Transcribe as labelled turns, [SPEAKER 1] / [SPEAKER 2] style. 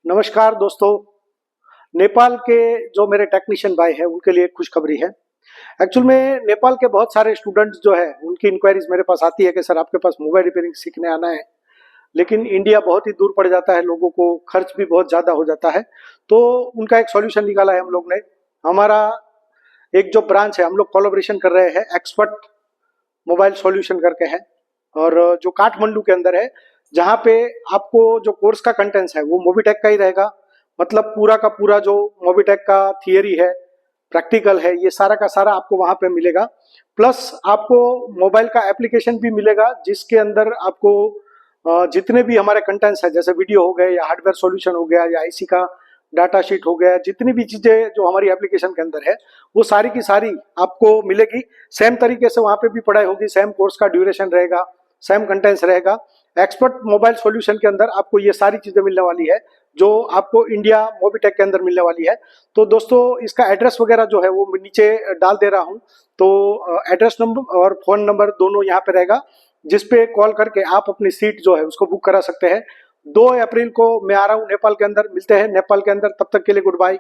[SPEAKER 1] नमस्कार दोस्तों। नेपाल के जो मेरे टेक्नीशियन भाई हैं उनके लिए एक खुशखबरी है। एक्चुअल में नेपाल के बहुत सारे स्टूडेंट्स जो है उनकी इंक्वायरीज मेरे पास आती है कि सर आपके पास मोबाइल रिपेयरिंग सीखने आना है, लेकिन इंडिया बहुत ही दूर पड़ जाता है, लोगों को खर्च भी बहुत ज़्यादा हो जाता है। तो उनका एक सॉल्यूशन निकाला है हम लोग ने। हमारा एक जो ब्रांच है, हम लोग कोलैबोरेशन कर रहे हैं, एक्सपर्ट मोबाइल सॉल्यूशन करके है, और जो काठमांडू के अंदर है, जहाँ पे आपको जो कोर्स का कंटेंट्स है वो मोबीटेक का ही रहेगा। मतलब पूरा का पूरा जो मोबीटेक का थियरी है, प्रैक्टिकल है, ये सारा का सारा आपको वहां पे मिलेगा। प्लस आपको मोबाइल का एप्लीकेशन भी मिलेगा, जिसके अंदर आपको जितने भी हमारे कंटेंट्स है, जैसे वीडियो हो गए या हार्डवेयर सॉल्यूशन हो गया या आईसी का डाटा शीट हो गया, जितनी भी चीजें जो हमारी एप्लीकेशन के अंदर है वो सारी की सारी आपको मिलेगी। सेम तरीके से वहां पे भी पढ़ाई होगी, सेम कोर्स का ड्यूरेशन रहेगा, सेम कंटेंट्स रहेगा। एक्सपर्ट मोबाइल सॉल्यूशन के अंदर आपको ये सारी चीजें मिलने वाली है जो आपको इंडिया मोबीटेक के अंदर मिलने वाली है। तो दोस्तों, इसका एड्रेस वगैरह जो है वो मैं नीचे डाल दे रहा हूँ। तो एड्रेस नंबर और फोन नंबर दोनों यहाँ पे रहेगा, जिसपे कॉल करके आप अपनी सीट जो है उसको बुक करा सकते हैं। 2 अप्रैल को मैं आ रहा हूँ नेपाल के अंदर, मिलते हैं नेपाल के अंदर। तब तक के लिए गुड बाय।